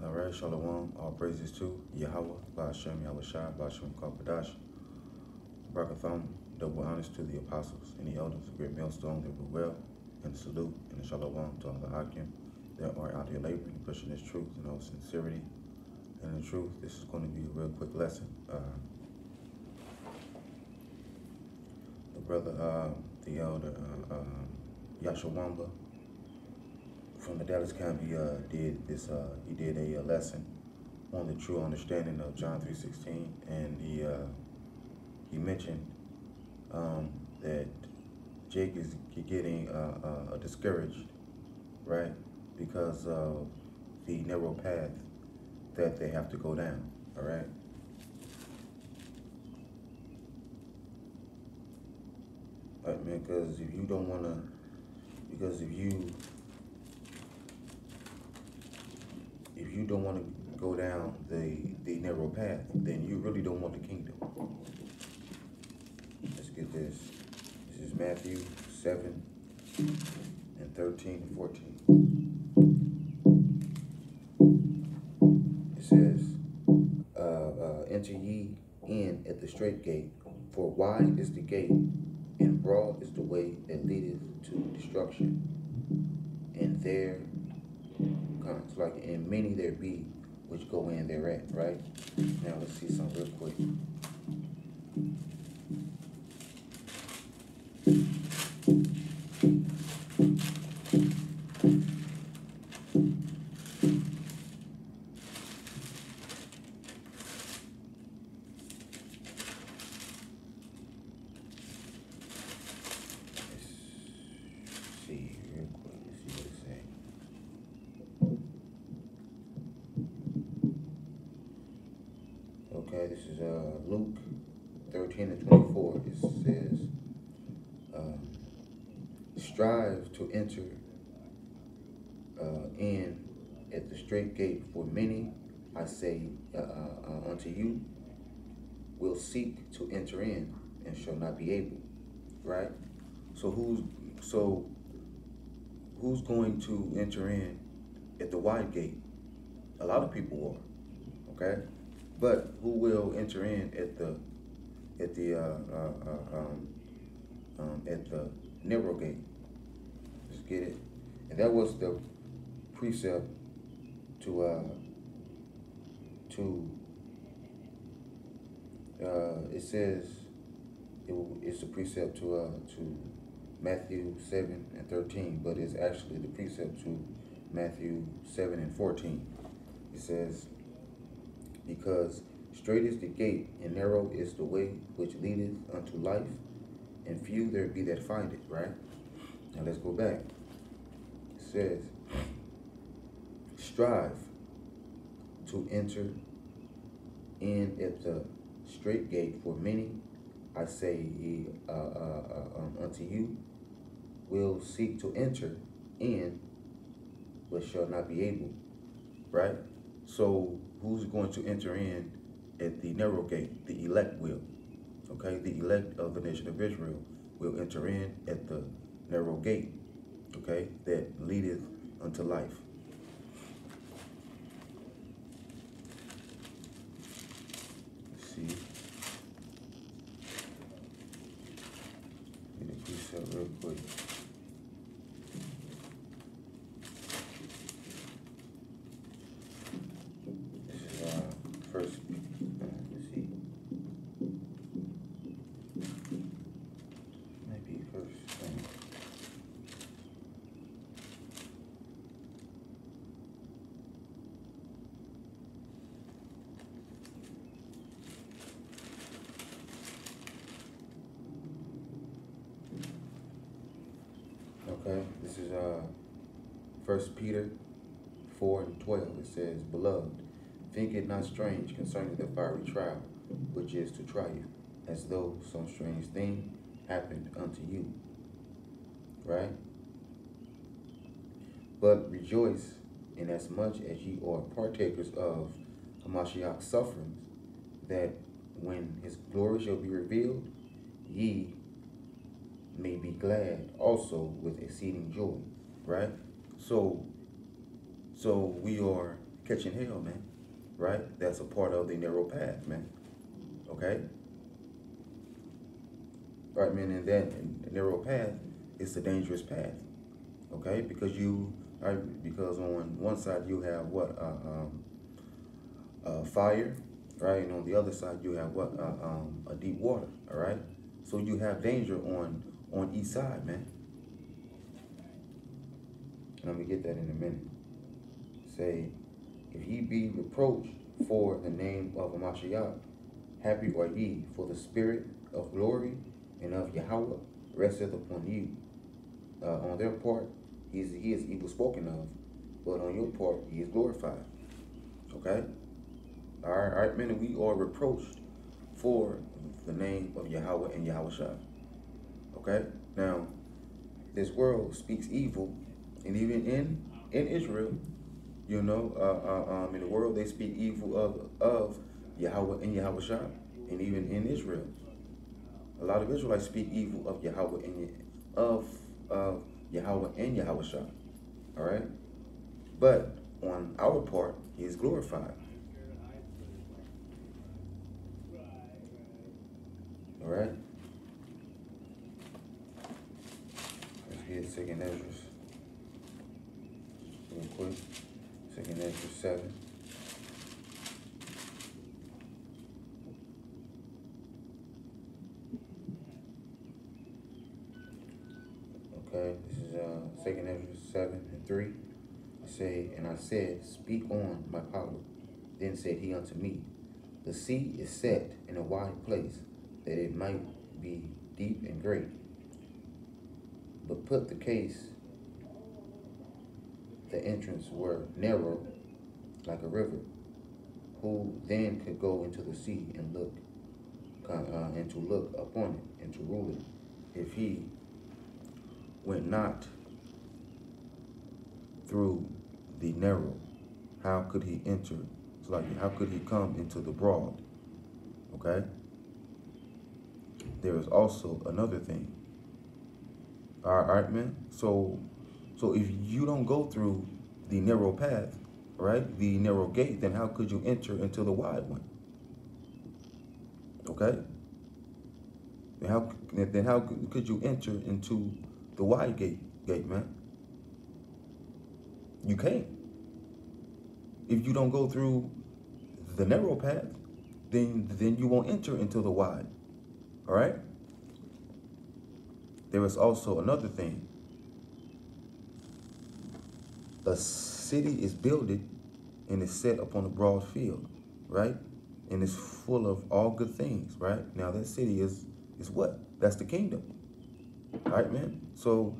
All right, Shalom. All praises to Yahweh, Ba'ashem, Yahweh Shai, Ba'ashem, Kalpadash, Barakatham. Double honors to the apostles and the elders, a great millstone that will well, and salute and a Shalom to all the Akim that are out here laboring, pushing this truth in all sincerity and in truth. This is going to be a real quick lesson. The brother, the elder, Yashawamba from the Dallas County did this. He did a lesson on the true understanding of John 3:16, and he mentioned that Jake is getting discouraged, right, because of the narrow path that they have to go down. All right. Right, man, because if you don't want to, because if you don't want to go down the narrow path, then you really don't want the kingdom. Let's get this. This is Matthew 7 and 13 and 14. It says, enter ye in at the straight gate, for wide is the gate, and broad is the way that leadeth to destruction, and there comes, like, and many there be which go in thereat, right? Now let's see something real quick. Okay, this is Luke 13 and 24. It says, strive to enter in at the straight gate, for many, I say unto you, will seek to enter in and shall not be able. Right? So who's going to enter in at the wide gate? A lot of people are. Okay? But who will enter in at the narrow gate? Let's get it. And that was the precept it says it's the precept to Matthew 7 and 13, but it's actually the precept to Matthew 7 and 14. It says, because straight is the gate, and narrow is the way which leadeth unto life, and few there be that find it, right? Now let's go back. It says, strive to enter in at the straight gate, for many, I say unto you, will seek to enter in, but shall not be able, right? So who's going to enter in at the narrow gate? The elect will. Okay, the elect of the nation of Israel will enter in at the narrow gate, okay, that leadeth unto life. Let's see. Get a precept real quick. First, let's see. Maybe first. Okay, this is 1 Peter 4 and 12. It says, beloved, think it not strange concerning the fiery trial, which is to try you, as though some strange thing happened unto you. Right? But rejoice inasmuch as ye are partakers of Hamashiach's sufferings, that when his glory shall be revealed, ye may be glad also with exceeding joy. Right? So we are catching hell, man. Right? That's a part of the narrow path, man. Okay? Right, man, and that narrow path is the dangerous path. Okay? Because because on one side you have what? Fire, right? And on the other side you have what? A deep water, all right? So you have danger on each side, man. Let me get that in a minute. Say, if ye be reproached for the name of Amashiach, happy are ye, for the spirit of glory and of Yahweh resteth upon you. On their part, he is evil spoken of, but on your part, he is glorified. Okay? All right, men, we are reproached for the name of Yahweh and Yahushua. Okay? Now, this world speaks evil, and even in Israel, you know, in the world they speak evil of Yahweh and Yahushua, and even in Israel, a lot of Israelites speak evil of Yahweh and Yahweh and Yahushua. All right, but on our part, he is glorified. All right. Let's get Second Ezra real quick. Second Ezra 7. Okay, this is Second Ezra 7:3. It say, and I said, speak on, my power. Then said he unto me, the sea is set in a wide place, that it might be deep and great. But put the case, the entrance were narrow, like a river. Who then could go into the sea and look, and to look upon it, and to rule it, if he went not through the narrow? How could he enter? It's like, how could he come into the broad? Okay. There is also another thing. All right, man. So if you don't go through the narrow path, right, the narrow gate, then how could you enter into the wide one? Okay. Then how could you enter into the wide gate, man? You can't. If you don't go through the narrow path, then you won't enter into the wide. All right. There is also another thing. A city is builded and is set upon a broad field, right? And it's full of all good things, right? Now that city is what? That's the kingdom. All right, man. So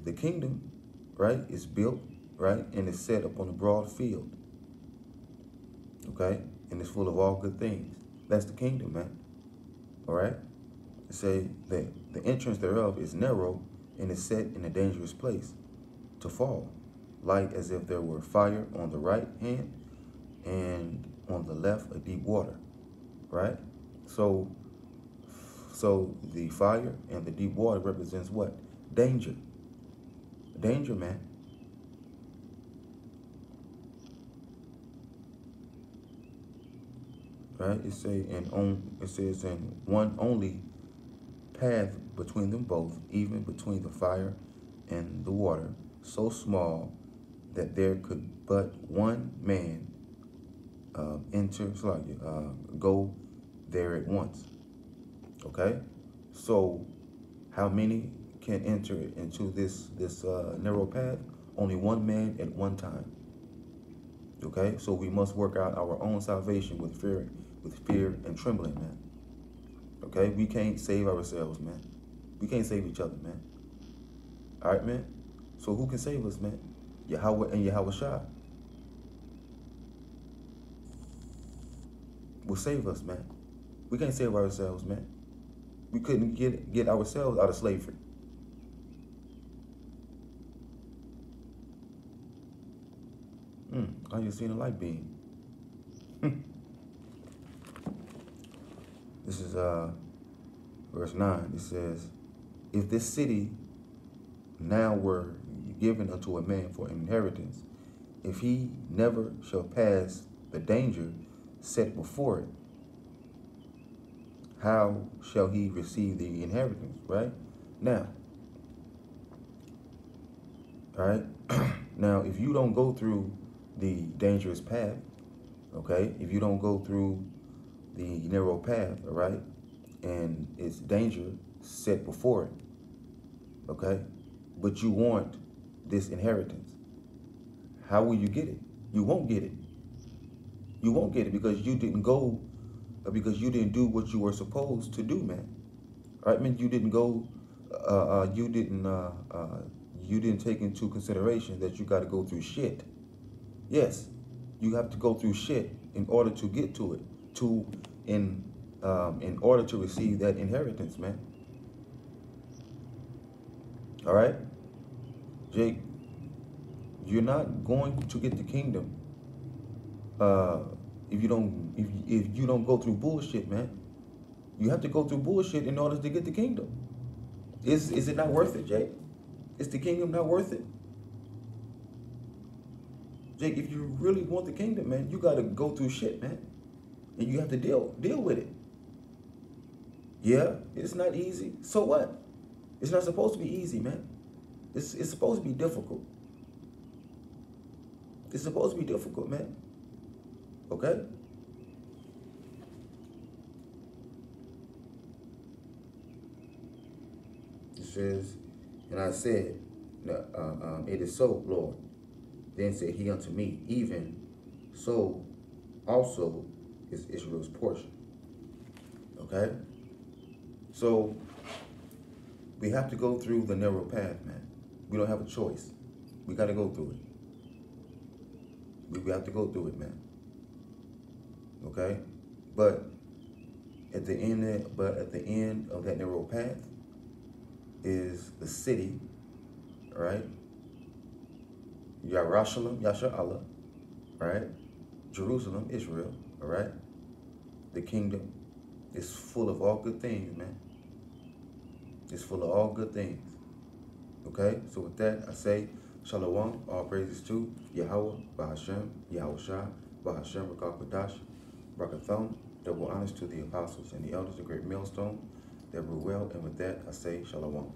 the kingdom, right, is built, right, and is set upon a broad field. Okay? And it's full of all good things. That's the kingdom, man. All right? It say that the entrance thereof is narrow and is set in a dangerous place to fall, like as if there were fire on the right hand and on the left a deep water, right? So the fire and the deep water represents what? Danger. Danger, man. Right? It says in one only path between them both, even between the fire and the water, so small that there could but one man go there at once. Okay, so how many can enter into this narrow path? Only one man at one time. Okay, so we must work out our own salvation with fear and trembling, man. Okay, we can't save ourselves, man. We can't save each other, man. All right, man. So who can save us, man? Yahweh and Yahushua will save us, man. We can't save ourselves, man. We couldn't get ourselves out of slavery. Are you seeing a light beam? This is verse 9. It says, if this city now were given unto a man for inheritance, if he never shall pass the danger set before it, how shall he receive the inheritance, right? Now, all right? Now, if you don't go through the dangerous path, okay, if you don't go through the narrow path, all right, and it's danger set before it, okay, but you want this inheritance, how will you get it? You won't get it. You won't get it because you didn't go, because you didn't do what you were supposed to do, man. All right, man, you didn't go, you didn't take into consideration that you got to go through shit. Yes, you have to go through shit in order to get to it, in order to receive that inheritance, man. All right, Jake, you're not going to get the kingdom uh, if you don't go through bullshit, man. You have to go through bullshit in order to get the kingdom. Is it not worth it, Jake? Is the kingdom not worth it? Jake, if you really want the kingdom, man, you gotta go through shit, man. And you have to deal with it. Yeah, it's not easy. So what? It's not supposed to be easy, man. It's supposed to be difficult. It's supposed to be difficult, man. Okay? It says, and I said, it is so, Lord. Then said he unto me, even so also is Israel's portion. Okay? So we have to go through the narrow path, man. We don't have a choice. We got to go through it. We have to go through it, man. Okay? But at the end of that narrow path is the city, right? Yerushalayim, Yasha Allah, right? Jerusalem, Israel, all right? The kingdom is full of all good things, man. It's full of all good things. Okay? So with that, I say, Shalom, all praises to Yahweh, Bahashem, Yahushua, Bahashem, Rakakadash, Brakathon, double honors to the apostles and the elders, the great millstone that rule well. And with that, I say, Shalom.